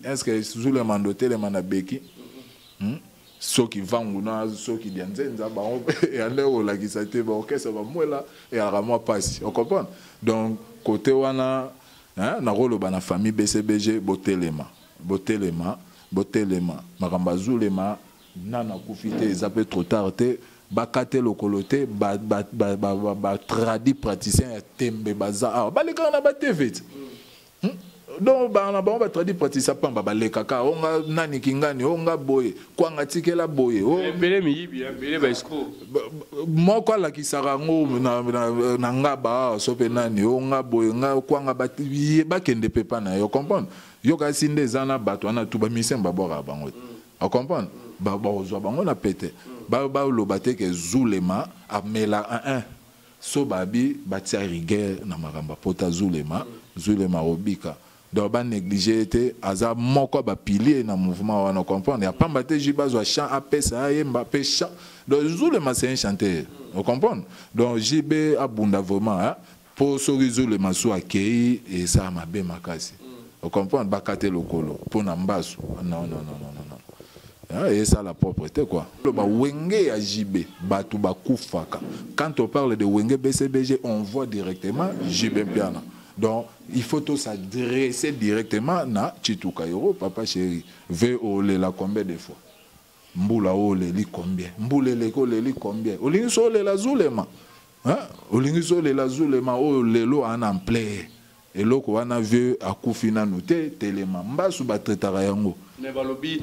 Est-ce que sous le mandoté les manabeki ceux qui vendent ceux qui viennent et aller au lac qui s'était ok ça va moi là et à moi passe on comprend donc côté wana na rôle bana famille BCBG botelema makambazulema nana kufite zape trop tard te bakate lokolote ba tradi praticien ya tembe baza ba les gars na ba TV donc ba tradi praticien pamba ba le kaka onga nani kingani onga boye kwanga tikela boye mbele miyibi mbele ba escroc moko la kisarango na ngaba sope nani onga boye nga kwanga ba kende pepa na yo comprendre yo ka sinde zana bato na tuba mission ba bora bango o comprendre ba ozwa bango na pete ba lo bateke zulema amela 1 so babi batia rigueur na maramba pota zulema obika donc ba négliger était aza moko ba pilier na mouvement wana comprendre ya pamba te jiba zo chant apesa yemba pecha donc zulema c'est un chanteur on comprend donc JB abunda vraiment hein pour sorizo le maso akei et ça m'a bien makasi on comprend bakate lokolo pour na mbaso non et ça la propreté quoi le ba wenge ya JB batu bakufaka quand on parle de wenge BCBG on voit directement JB Piana. Donc, il faut tout s'adresser directement à Chitukairo, papa chéri. VO la combien de fois? Mboula ole li combien? Mboule le li combien? Olinso le la zulema. Hein? Olinso le la zulema o lelo en play. Et loko wana vieux akufina noté telema mbasu batretara yango. Mais balobi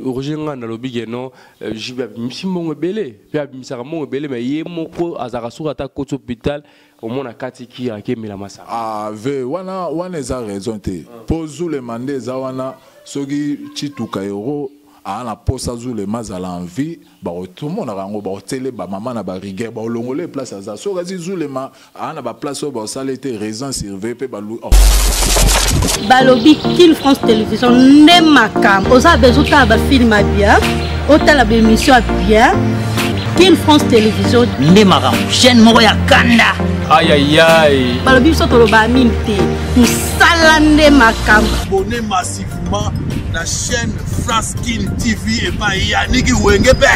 original na lobi geno jibe misimongo belé, puis abimisamongo belé mais yemoko azarasura ta côte hôpital. Au moins, Katiki a kémé la massa. Ah, wana a raison. Pose le mandé, zawana, sogi chituka euro, a la posa zule mazala en vie, tout le monde a rango, télé, maman na rigueur, longolé place à ça. So gazi zule ma, a na place au salé, raison surveillé, balou. Balobi, Kin France Télévision, n'est ma cam. Osa bezuta ba film bien, ota la émission bien. Kin France Télévision, n'est ma cam. Chaîne Moya Kanda. Aïe aïe aïe. Balobi soto loba minte. Nous salande makam. Abonnez massivement la chaîne France Kin TV et pas Yannick Wengebe.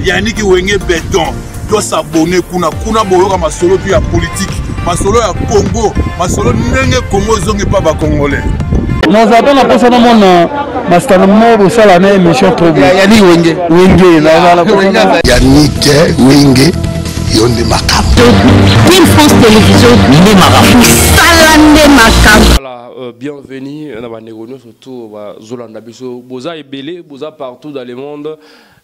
Yannick Wenge béton. Doit s'abonner kuna boyoka masolo puis la politique. Masolo ya Congo, masolo nenge Congo zongi pas ba congolais. Nous avons la personne à mon mastermo pour ça l'année émission trop bien. Yannick Wenge. Yannick Wenge. Yonde makam. Kin France Télévision, n'est makam. Salande makam. Voilà, bienvenue dans la négociation surtout Zolanda Biso. Boza est belé, boza partout dans le monde.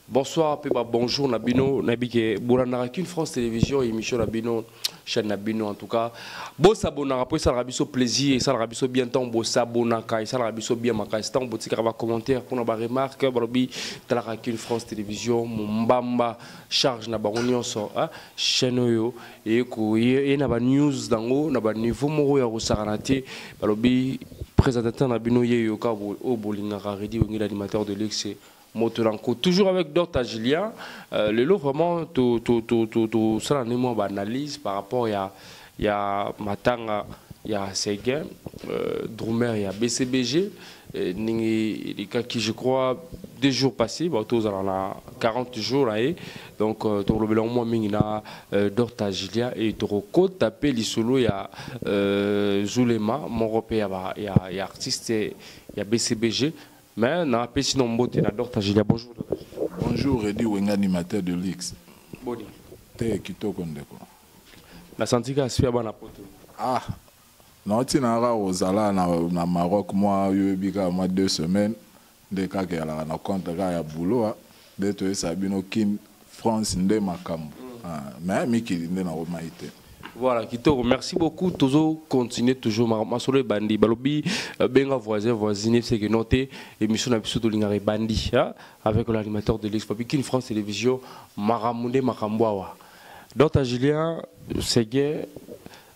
Bonsoir, bonjour Nabino, Nabike, Bourana Kin France Télévision, émission Nabino, chaîne Nabino en tout cas. Bon s'abonner après ça rabiso plaisir, ça rabiso bien temps, bon s'abonner kai, ça rabiso bien makai, c'est un petit commentaire pour nos remarques, barobi, Talara Kin France Télévision, Mbamba charge na baronion so, chaîne yo et ko et na ba news dango, na ba niveau moro ya rosaranate, barobi présentateur Nabino yeyo ka au bolinga redi ou l'animateur de luxe. Motoranko, toujours avec Dr Julien. Le lot vraiment tout ça n'est pas analyse par rapport à Matanga, il y a Seguin, Drumer, il y a BCBG, les cas qui je crois 2 jours passés, tous on a 40 jours là donc tout le bilan moi mingina Dr Julien et Toroko tapé les solo il y a Zulema, mon européen il y a artiste il y a BCBG. Mais na pesi no mbote na Dr Julien. Bonjour Dr Julien. Bonjour Redi Wenga animateur de l'X. Boni. Te kitoko ndeko. Na santi ka sfia bana poto. Ah. Non tina ra ozala na Maroc moi yebika moi 2 semaines de ka ke ala na compte ka ya boulot de to sabino Kin France nde makambo. Ah mais miki nde na romaite. Voilà, Kitoko, merci beaucoup. Toujours continuer, toujours Masolo Bandi. Balobi, Benga voisine, c'est que noté émission d'Abissou Lingare Bandi, avec l'animateur de l'Expo Kin France Télévision, Maramounde Makamboawa. Dr Julien, Seguin,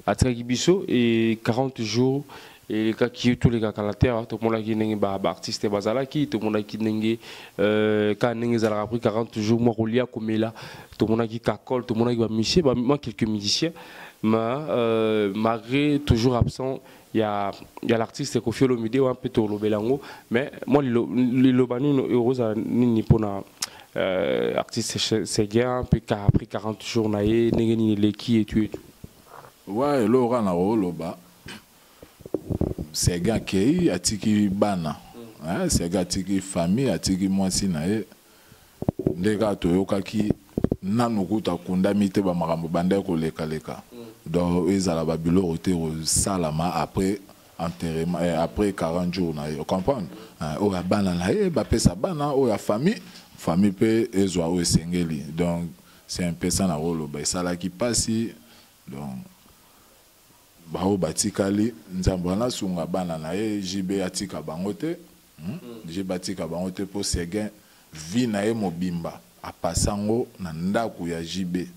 à Tragibiso, et 40 jours, et les cas qui tous les cas à la terre tout le monde qui n'est pas artiste bazalaki tout le monde qui n'est quand n'est pas après 40 jours moi Rolia comme là tout le monde qui cacole tout le monde qui va musicien moi quelques musiciens mais malgré toujours absent il y a l'artiste Kofi Olomide un peu tout le belango mais moi le banu heureuse ni pour na artiste c'est bien puis après 40 jours naé n'est les qui et tu ouais Laurent na Oloba c'est gars qui atiki bana c'est gars atiki famille atiki mwasi na ye ndeka toyoka ki nanu kuta kundami te ba makambo bande ko leka leka donc ezala ba biloko te salama après enterrement après 40 jours na yo comprendre o ya bana na ye ba pesa bana o ya famille pe ezwa o sengeli donc c'est un peu ça na rolo ba sala ki pasi donc bao batikali nzambo na sunga bana na ye jibe atika bangote jibe atika bangote po segen vi na ye mobimba apasango na ndaku ya jibe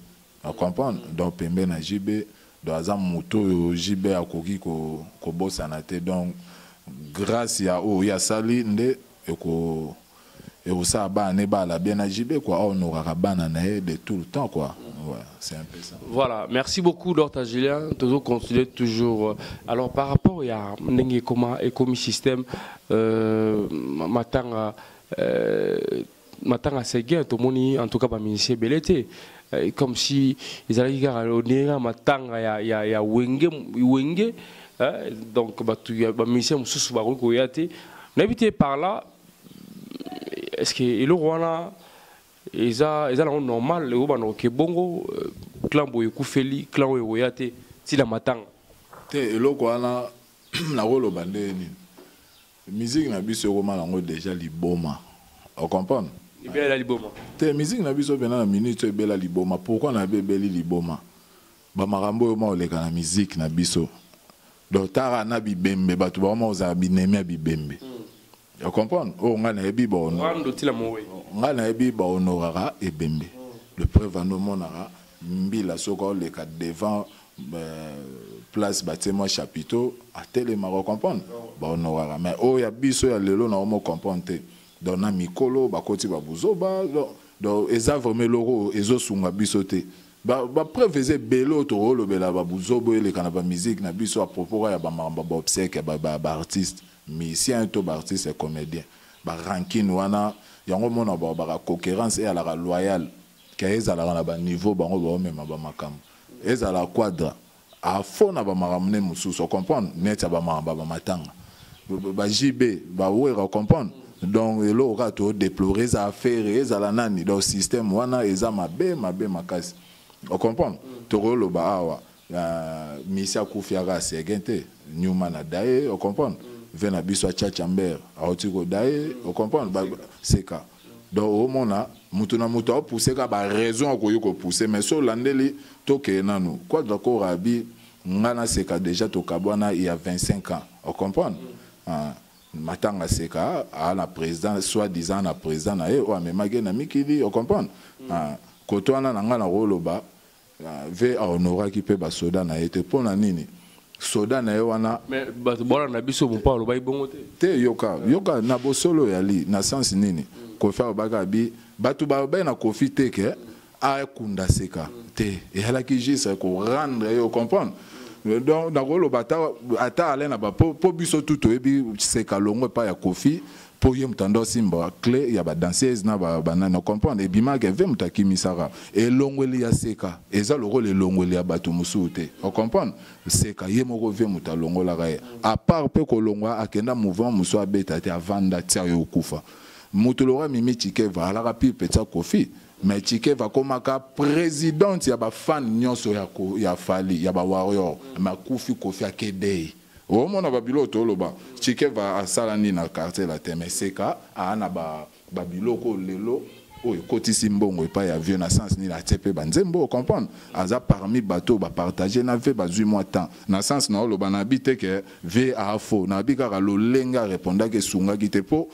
a comprendre donc pembe na jibe do azam moto jibe akoki ko bossa na te donc grâce ya o ya sali nde eko ça ba ne ba la bien na jibe quoi on aura bana na ye de tout le temps quoi. Ouais, c'est un peu ça. Voilà, merci beaucoup Dr Julien. Toujours continuer toujours. Alors par rapport à Nengue Koma et Komi System, matanga Seguin, tout le monde en tout cas pas ministre Belleté. Comme si ils allaient dire matanga ya wenge donc bah ministre Moussou Barou Koyate. N'habitez par là. Est-ce que le roi ils ont normal le roi qui bongo clan boy koufeli clan woyate si la matang te le roi na rolo bande ni musique na biso roma lango déjà liboma on comprend bela liboma te musique na biso bena na minute bela liboma pourquoi na beli liboma ba marambo mo le kana musique na biso donc tara na bibembe batu ba mo za binemi bibembe. Tu comprends? Oh, on a un bibo. On a un bibo honorara et bembe. Le preuve en monara, mbila soko le cadre devant place bâtiment chapiteau à tel maro comprendre. Ba honorara. Mais oh ya biso ya lelo na omo comprendre. Donc na mikolo ba koti ba buzoba donc ezavre meloro ezo sunga biso te. Ba preuve eze belo to lo bela ba buzobo le kana ba musique na biso à propos ya ba mamba ba obsèque ba artiste. Mais si un top artiste et comédien, bah ranking wana, yango mona ba concurrence et à la loyale, qu'est-ce à la niveau bah on va même ba makam, est à la quadra, à fond na ba maramne musu, so comprendre, net à ba matanga, ba JB, ba ouais comprendre, donc le aura tout déplorer ça affaire, est à la nani, dans le système wana, est à ma makasi, on comprend, toro lo ba awa, misia kufiara c'est gente, Newman a daé, on comprend. Vena biso Tchatchamber a otiko dae on comprend c'est cas donc au mona mutuna muto pousser ka ba raison ko yoko pousser mais so landeli to ke nanu quoi d'accord abi ngana seka déjà to kabwana il y a 25 ans on comprend matanga seka à la président soit disant la président na e o amemage na mikili on comprend kotwana na ngana roloba ve a honora ki pe ba soda na été pona nini soda na wana mais bora na biso bon parlo bay bongo te yoka na bosolo yali na sens nini ko fa baga bi batu ba na kofi te ke a kunda seka te et hala ki jisa ko rendre yo comprendre donc na golo bata ata ale na ba po biso tuto ebi seka longo pa ya kofi po yem tando simba clé ya ba danseuse na ba na comprendre et bima ke ve mutaki misara et longweli ya seka eza loko le longweli ya batu musute on comprendre seka yemo ve muta longola ga à part pe ko longwa akenda mouvement muso abeta te avanda tia yo kufa mutulora mimi tikeva ala rapi peta kofi mais tikeva komaka présidente ya ba fan nyonso ya fali ya ba warrior ma kufi kofi akedei au moment où Babilo toloba, Chike va à Salani na quartier la teme seka a na Babilo ko lelo o koti simbongo et pas ya vieux na sens ni la tepe banzembo comprendre aza parmi bateau ba partager na ve ba 8 mois temps na sens na lo banabite que ve a fo na bika ka lo lenga répondre que sunga kite po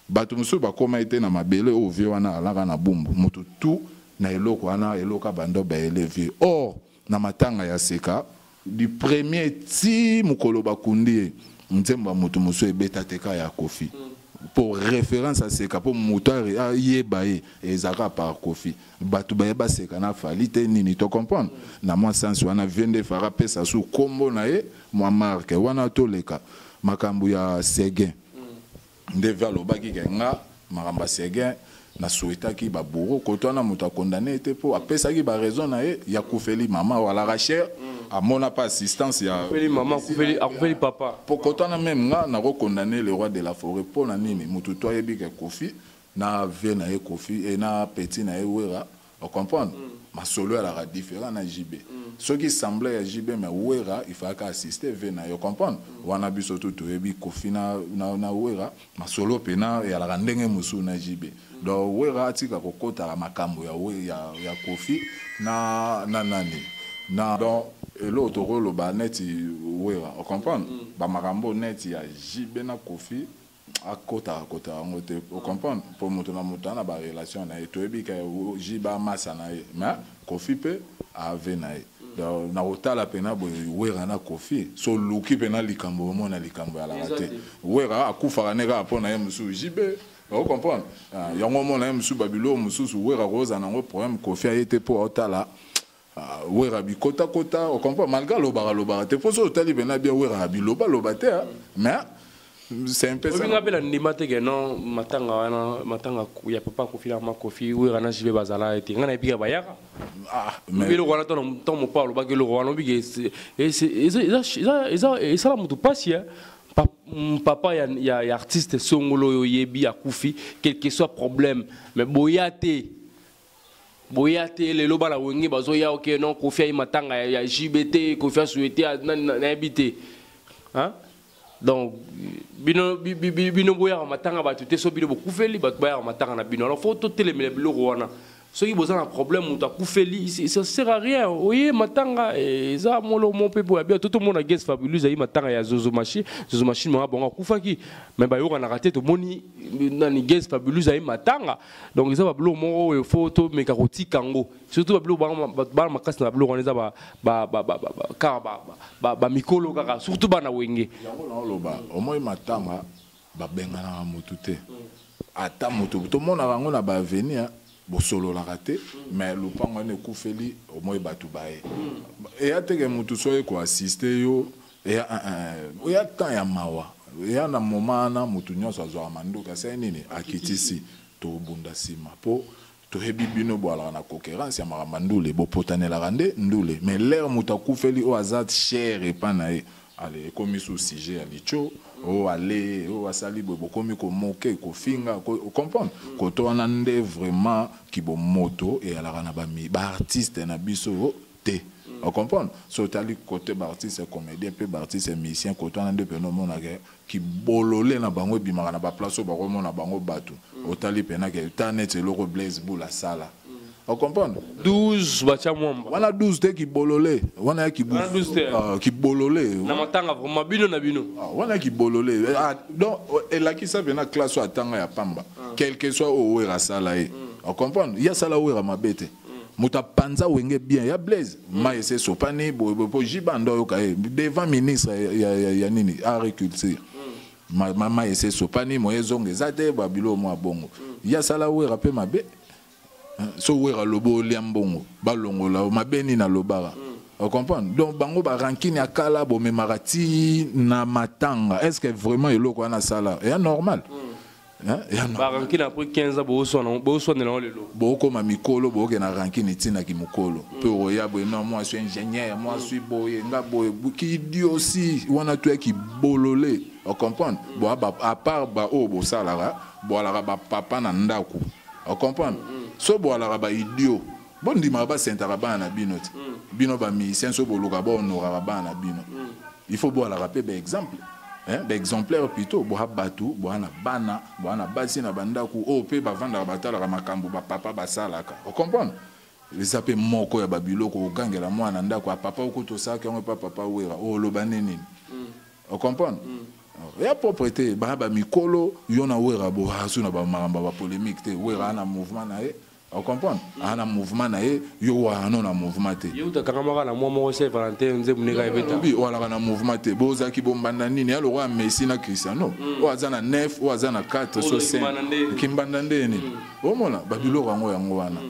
bato musu ba koma été na mabele o vieux wana alaka na bumbu mutu tout na eloko wana eloka bando ba élevé or na matanga ya seka du premier ti mukolo bakundi nzemba moto moso ebeta teka ya Kofi pour référence à seka pour moteur yebaye ezaka par Kofi batu bayeba seka na falite nini to comprendre na moi sens wana vende fara pesa su kombo na ye moi marque wana to leka makambu ya Seguin ndeva lobaki kenga maramba Seguin na souhaitaki ba bourreau kotwana muta condamné était pour apesaki ba raison na ye ya kufeli mama wala racher a mona pas assistance ya kufeli mama kufeli papa pour kotwana même nga na condamné le roi de la forêt pour na nini mutu to yebi ke Kofi na ve na ye Kofi et na petit na ye wera on comprend ma solo la différent na JB ce qui semblait à JB mais wera il fallait assister ve na yo comprendre wana biso to yebi Kofi na wera ma solo pena ya la ndenge musu na JB donc wera atika kokota la makambo ya Kofi na nani na donc l'autre rôle ba net wera on comprend ba makambo net ya JB na Kofi akota ngote on comprend pour mutuna mutana ba relation na to ebi ka jiba masa na ye mais Kofi pe ave na ye donc na otala pena bo wera na Kofi so luki pena likambo mo na likambo ya la rate wera akufa ne ga pona ye musu jibe on comprend yango mo na ye musu babilo musu wera roza na ngo problème Kofi a été pour otala wera bi kota on comprend malgré lobara te faut so tali pena bien wera bi loba te mais c'est un peu ça. On a appelé l'animate que non, matanga ya papa Kofi la Kofi ou rana jibe bazala et ngana epiga bayaka. Mais le roi ton mon parle ba que le roi no bi et ça la mutu pasi papa ya artiste songolo yebi akufi quel que soit problème mais boyate le loba la wengi bazo ya OK non Kofi ay matanga ya JBT Kofi a souhaité na habité hein. Donc bino boya matanga ba tuté so bino kufeli ba boya matanga na bino alors faut tout télémele biloko wana ceux qui besoin un problème ou ta kufeli ça sert à rien oui matanga et ça mon pepo bien tout le monde a guest fabuleux ayi matanga ya zozo machine mo bonga kufaki mais ba yo na raté to moni na ni guest fabuleux ayi matanga donc ça ba blo mo photo mais karoti kango surtout ba blo ba makasi na blo wana ba mikolo kaka surtout ba na wenge loba au moins matanga ba benga na motu te ata motu to mona rango na ba venir bo solo la raté mais le pango ne kufeli au moins batu bae et a te que motu so ko assister yo et ya temps ya mawa ya na moment na motu nyonso azwa manduka c'est nini akitisi to bunda sima po to hebi bino bo ala na concurrence ya marambandule bo potanela rande ndule mais l'air motu kufeli o azat cher et panae allez comme sous sujet à licho o aller o asali bobo comme ko moke ko finga ko comprendre ko to anande vraiment ki bo moto et ala na ba mi ba artiste na biso te on comprendre so tali côté ba artiste comédien pe ba artiste musicien ko to anande pe no mona ki bolole na bango bimaka na ba place ba ko mona bango batu o tali pe na ke tanet le ro blaze bula sala. On comprend 12 bacha mwamba. Wana 12 te ki bololé. Wana ki bololé. Na matanga vraiment bino na bino. Wana ki bololé. Donc et là qui ça vient na classe atanga ya pamba. Quel que soit au wera sala e. On comprend? Il y a sala wera mabete. Muta panza wenge bien ya blaze. Ma ese sopani bo jibando yo ka devant ministre ya nini agriculture. Ma ese sopani moyezonge zate babilo mo bongo. Ya sala wera pe mabe. So wera lobo liambongo balongola mabeni na lobara on comprend donc bango ba rankini akala bo memarati na matanga est-ce que vraiment eloko na sala est normal ba rankini après 15 bo so na lelo bo ko ma mikolo bo ke na rankini tina ki mukolo pe oya bo non moi je suis ingénieur moi je suis boye nga boye ki dit aussi wana to ki bololé on comprend bo à part ba o bo sala bo ala ba papa na ndaku on comprend so bo ala ba idiot bon di maba sentaraba na bino bino ba musicien so bo loka bo honoraba na bino il faut bo ala rappeler ba exemple exemplaire plutôt bo habatu bo na bana bo na basi na bandaku o pe ba vanda batala ka makambo ba papa basalaka on comprend les appels moko ya babiloko okangela mwana ndako a papa okutosaka ngo papa wera o lobane nini on comprend ya propriété ba mikolo yona wera bo hasu na ba maramba ba polémique te wera na mouvement na e on comprend un mouvement na yo ano na mouvement te yo ta kangamaka na moi c'est Valentin nzembo nega eveta bi wala na mouvement te boza ki bombanda nini ya roi Messi na Cristiano o azana 9 o azana 4 so 5 kimbanda ndeni omona babilo rango yango wana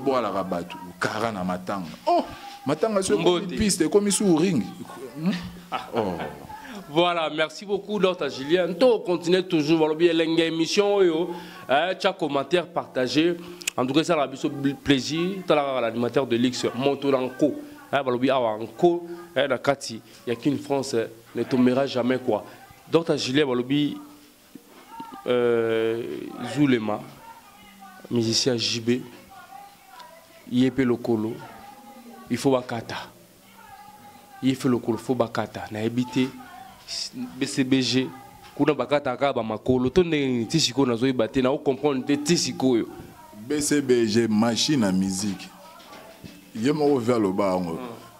bo ala rabatu kara na matanga oh matanga so piste comme sous ring oh. Voilà, merci beaucoup Dr Julien. On continue toujours voilà bien l'émission yo, chaque commentaire partagé. En tout cas ça a le plaisir. L'animateur de l'X Montolanco, voilà bien Anko, na Kati, il y a qu'une France ne tombera jamais quoi. Dr Julien voilà bien Zulema, musicien JB, Yepé Lokolo, il faut bakata. Il faut Lokolo, faut bakata. Na habité BCBG kuna bakata akaba makolo to ndenge tisiko nazo ibate na o comprendre te tisiko yo BCBG machine à musique yemo vers le bas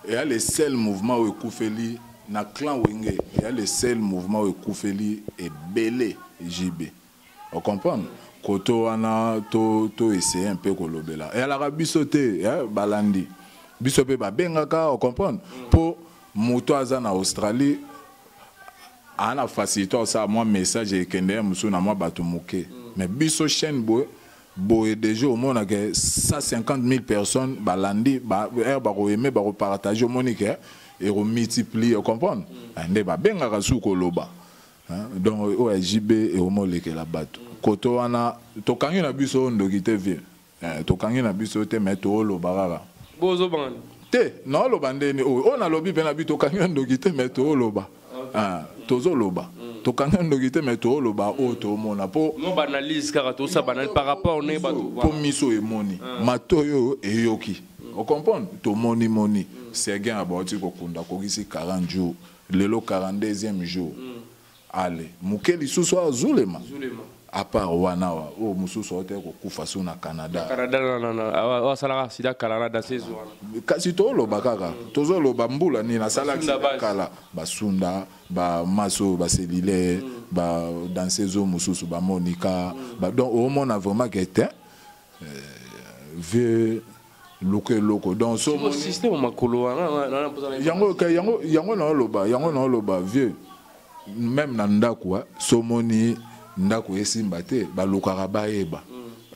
et a le seul mouvement où Koufeli na clan Wenge et a le seul mouvement où Koufeli et belé JB on comprend koto ana to essayer un peu kolobela et à la bisoté balandi bisope ba bengaka on comprend pour moto azana Australie à la facilité ça moi message et kende musu na moi batumuke mais biso chaîne boy déjà au monde que 150 000 personnes balandi ba aimer ba partager au monique et multiplier on comprendre ande ba benga kasuko loba donc o JB et au moleke la bato koto wana to kangi na biso ndokite vie to kangi na biso te meto loba rara bozo band te non loba ndeni o na lobi pe na bito kangi ndokite meto loba tozo loba to kanga ndokite meto loba o to mona po no banalise car to ça banal par rapport ne ba po miso e moni matoyo e yoki on comprend to moni c'est gain aboti ko kunda ko kisi 40 jours lelo 42e jour allez mukeli suso Zulema à part wanawa o mususu ote ko kufa so na Canada wa sala sida kala na saison kasi to loba kaka tozo loba mbula ni na sala kala basunda ba maso ba selile ba dans saison mususu ba Monica ba donc au monde a vraiment été vieux loko donc so mon système makolo yango na loba vieux même na ndakwa so moni ndako esimba te balukaka bayeba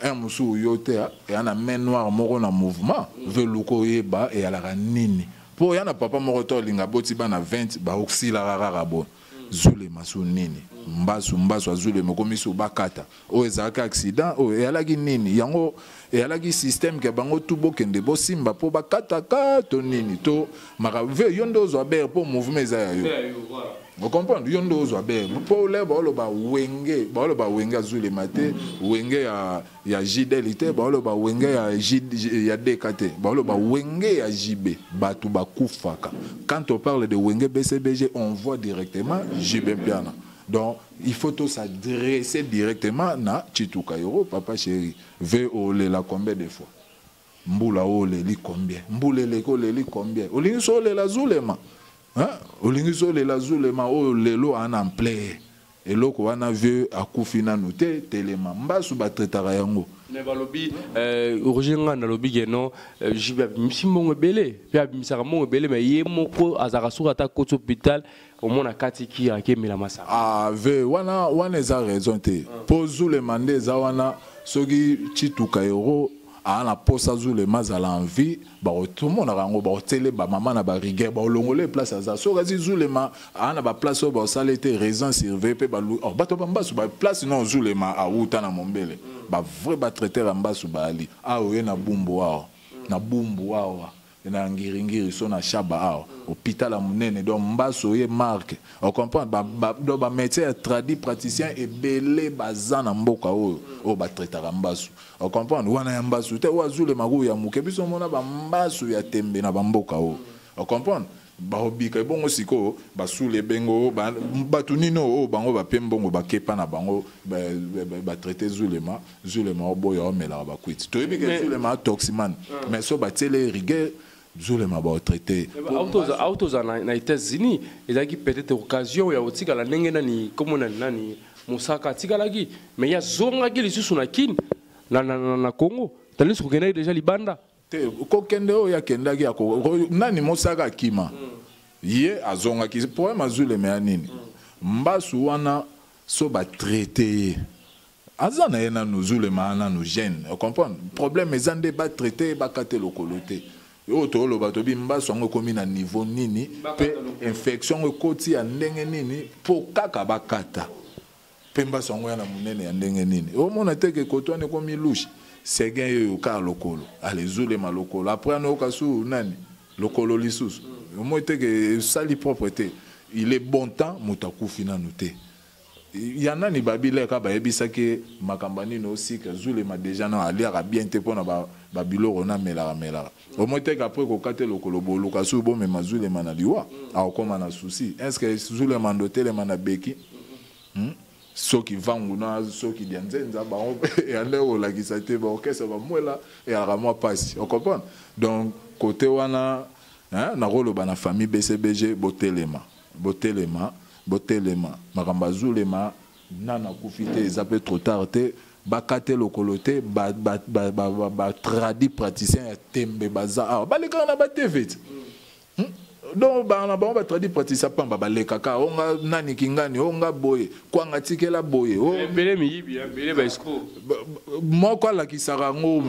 un musu yote et ana main noire moko na mouvement veut luko yeba et ala nini po yana papa moko to linga boti bana 20 ba oxila rara bo Zulema su nini mbasu Zulema komiso bakata o ezaka accident o et ala gi nini yango et ala gi système ke bango tubo kende bo simba po bakata ka to nini to maka veut yondo zo ber po mouvement za yo vous comprenez yondo ozo abe pour les ba wenge Zulema te wenge ya jidelité ba wenge ya dekate ba wenge ya JB batu ba kufaka quand on parle de wenge BCBG on voit directement JB Piana donc il faut tout s'adresser directement na Chituka Yoro papa chéri ve ole la combien de fois mbula ole li combien mbule le ko le li combien olingi so le la Zulema olingiso le la Zulema o lelo en plein et loko wana vieux akufina noté telema mbasu ba tretara yango ne balobi origine na lobi geno jibe msimongo belé pe misaka mongo belé mais yemoko azaka sura ta koto hôpital au mona katiki akemela masaka ve wana eza raison te po Zulema ndeza wana soki Chituka Yoro ana posa Zulema zala envie ba tout le monde rango ba télé ba maman na ba rigueur ba longolé place za so gazi Zulema ana ba place ba salete raison surveiller pe ba bato ba mbasu ba place non Zulema a uta na mombele ba vrai ba traiter mbasu ba ali oye na bumbu wao na ngiringiri so na shaba hôpital a munene donc mbaso ye marque on comprend ba métier tradi praticien et belé bazana mboka o ba traiter mbasu on comprend wana ya mbasu te wa Zulema go ya muke biso mona ba mbasu ya tembe na ba mboka on comprend ba obika bongo siko ba sule bengo ba batunino bango ba pembongo ba kepa na bango ba traiter Zulema oboya o mela ba kwiti to ebike Zulema toximan mais so ba télé rigueur Zulema ba traité autos na États-Unis il a qui peut-être occasion ya otika la ndenge nani comme nani musaka tika lagi mais ya zonga ki lisusu na kin na Congo T'as sur Kenya déjà libanda. Kokende o ya kenda ki ako nani mosaka kima. Ye azonga ki problème azule me anini. Mbasu wana so ba traiter. Azana yena nuzule maana no gêne. Vous comprenez? Problème ezande ba traiter ba kate lokolote. Yo to lo bato bi mbasu ngo komi na niveau nini pe infection ekoti ya ndenge nini po kaka bakata. Pe mbasu ngo ya na munene ya ndenge nini. O mona teke kotone komi louche. C'est gain yo ka lokolo. Allez zule ma lokolo. Après no kasu nani lokolo lisusu. Moi teke sali propreté. Il est bon temps mutaku fina noté. Il y en a ni babile ka ba yebisa ke makambani no aussi que zule ma déjà na ali ara bien te pona ba babilo rona melara. Au moins teke après ko kate lokolo bolo kasu bo me mazule manaliwa. A okoma na souci. Est-ce que zule mandoté le manabeki? Ceux qui vendent ceux qui disent bah et aller au la qui s'était bah ok ça va moi là et à moi passe on comprend donc côté wana hein na rôle ba na famille BCBG botelema makamba zulema nana kufite zape trop tard te bakate lokolote ba tradi praticien tembe baza ba les gars na ba TV donc on va traduire praticien pamba ba le kaka onga nani kingani onga boye kwanga tikela boye bele miyibi bele ba escroc moi quoi la kisara ngo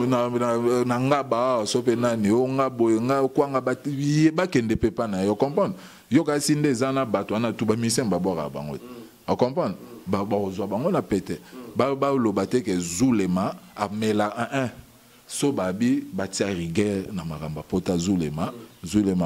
na ngaba sope nani onga boye nga kwanga ba kende pepa na yo comprendre yo ka sinde zana bato na tuba misemba bora bango o comprendre ba ozwa bango na pete ba lo bateke zulema amela un so babi batia rigueur na maramba pota zulema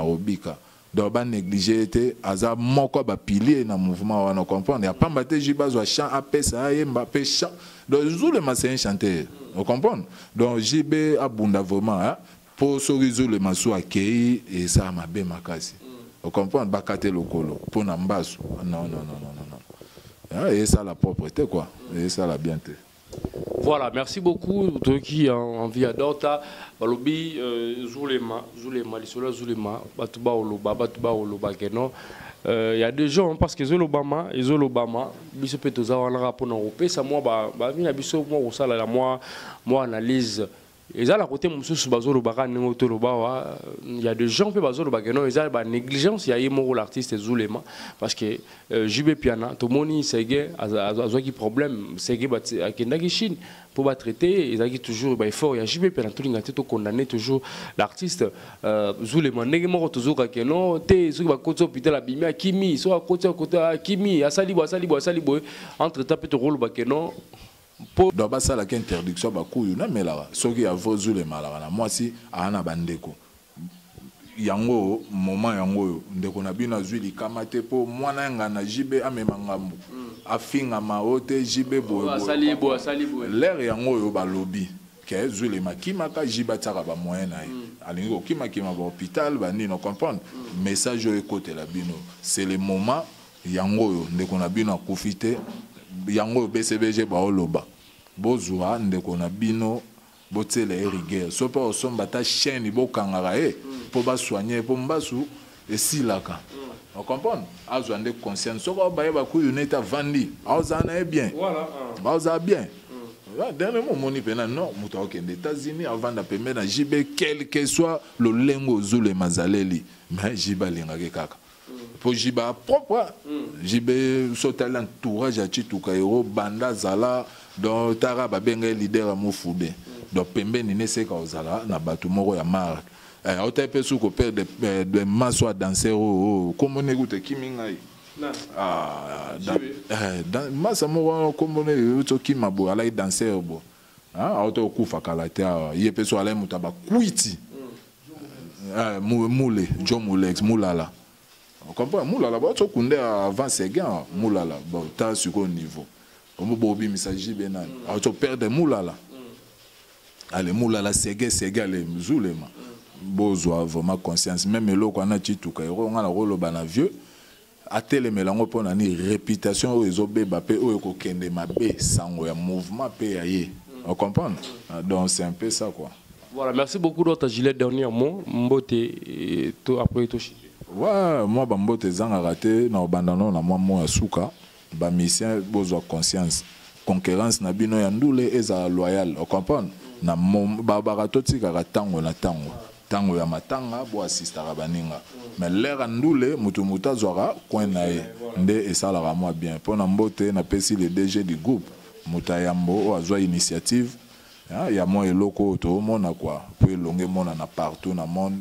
obika donc ba négliger était aza moko ba pilier na mouvement wana comprendre ya pamba te jiba zo chant apesa yemba pe chant donc zulema c'est un chanteur on comprend donc JB abunda vraiment hein pour sorizo le maso akei et ça m'a bien makasi on comprend ba kate lokolo pour na mbasu non et ça la propreté quoi et ça la bienté. Voilà, merci beaucoup. Tous qui en vie à Dota, Balobi, Zulema, Lisola Zulema, Batuba Oloba Keno. Il y a des gens parce que Zolobama, Biso Petoza, on a un rapport européen, ça moi, Biso, moi, analyse. Et ça, la côté, il y a des gens qui ont une négligence. Il y a l'artiste Zulema parce que JB Piana, tout le monde a des problèmes. C'est que Chine pour traiter, il y a toujours fort. Il y a JB Piana, tout le monde a condamné toujours l'artiste Zulema. Il y a toujours des gens qui ont côté hôpital à Bimia, Kimi, soit à côté Kimi, à Salibo, entre temps, peut-être rôle Bakeno. Donc ça la interdiction ba kuyu na melara soki ya vozule malala na mwasi ana bandeko yango moment yango ndeko na bina zwili kamate po mwana nga na jibe amema ngambu afinga maote jibe boy salibo l'air yango yo ba lobby ke zwili makima ka jiba tsaka ba moyen na alingi okima kima ba hôpital ba ni no comprendre message yo côté la bino c'est le moment yango yo ndeko na bino akufite yango BCBG ba oloba bozwa ndeko na bino botela rigueur so pa osomba ta chaîne bokangara po ba soigner po mbasu esilaka on comprend azwa nde conscience so ba ba ku uneta vandi azana bien voilà baza bien dernier moment ni pena non muto okende États-Unis avant da pembe na JB quel que soit le lengo zule mazaleli mais JB lingake kaka pour Jiba propre Jibe sotal entourage à Chitukairo banda zala dans tara babenga leader amufude donc pembe ni nese ka ozala na batu moko ya marque autant pesu ko perdre de maso à danser comme on écoute kimingai dans masa moko comme on écoute kimabo ala danser bo auto kufa kalata ye pesu ala mutaba kuiti moule John Mulex mulala. On comprend moulala ba to kunde avant Séguin moulala bon ta sur au niveau comme bobi message benan a to perdre moulala allez moulala Séguin les zulema bozwa vraiment conscience même loko na chituka ero ngala rolo bana vieux atele melango pona ni réputation ezobeba pe o ko kende mabe sango ya mouvement pe yaye on comprend donc c'est un peu ça quoi. Voilà, merci beaucoup d'autres gilet dernièrement mbote to après to ouais, moi bambote zanga raté na bandano na moi suka ba mission bozwa conscience concurrence na bino ya ndule eza loyal on comprend na baratotika tango na tango ya matanga bo assistera baninga mais l'air ndule mutu mutazwara coin na ye nde esalaka moi bien pona mbote na pesi le DG du groupe Mutayambo azwa initiative ya moi eloko to mona quoi pour longue mona na partout na monde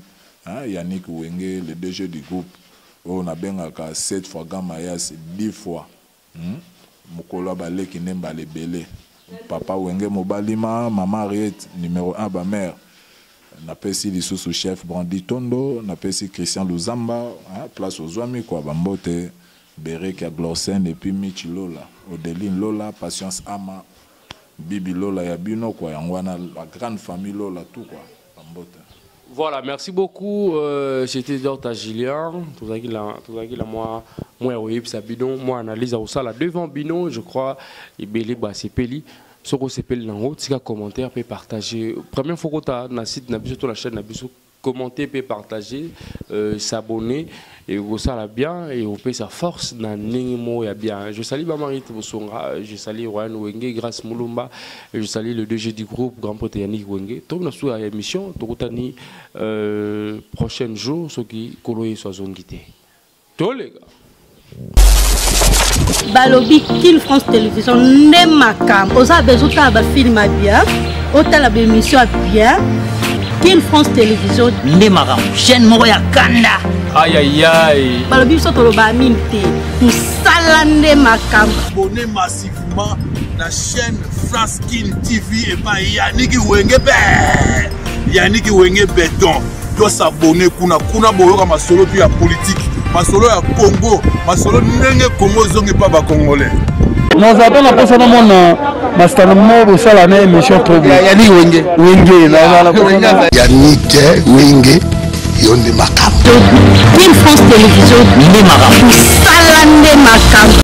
Yannick Wenge le DG du groupe on a bengaka 7 fois gamma yas 10 fois mukolo baleki nemba lebele papa Wenge mobalima mama Riet numéro 1 ba mère na pesi lisusu chef Brandi Tondo na pesi Christian Luzamba place aux Zouami quoi bambote Berek ya Glorsen et puis Michi Lola Odeline Lola Patience Ama Bibi Lola Yabino quoi yangwana la grande famille Lola tout quoi bambote. Voilà, merci beaucoup. J'étais Dorta Julien. Tout à la moi oui ça bidon moi analyse au ça là devant bino je crois et belé bah c'est peli. Ce qu'on s'appelle dans haut, si commentaire peut partager. Première fois que tu as na site na biso la chaîne na biso commenter peut partager s'abonner et ça la bien et on peut sa force dans nimo ya bien. Je salue Bamarit Bosonga, je salue Ryan Wenge grâce Mulumba, je salue le DG du groupe Grand Pote Yannick Wenge. Donc nous sommes à l'émission tokutani prochain jour ce qui coloye soit zone guité. Tous les gars. Balobi Kin France Télévision n'est ma cam. Osa bezuta ba film bien, otala ba émission bien. Kin France Télévision n'est ma cam. Chaîne Moya Kanda. Aïe aïe aïe. Balobi so tolo ba minte. Musala n'est ma cam. Abonnez massivement la chaîne France Kin TV et pas Yannick Wenge Yannick Wenge Béton. Doit s'abonner kuna boyoka masolo puis ya politique. Masolo ya Congo, masolo ndenge Congo zongi pa ba congolais. Nous avons la personne mon master mo sala na émission trop bien. Yannick Wenge na Yannick Wenge yonde makam. Kin France Télévision n'est ma cam. Musala n'est ma cam.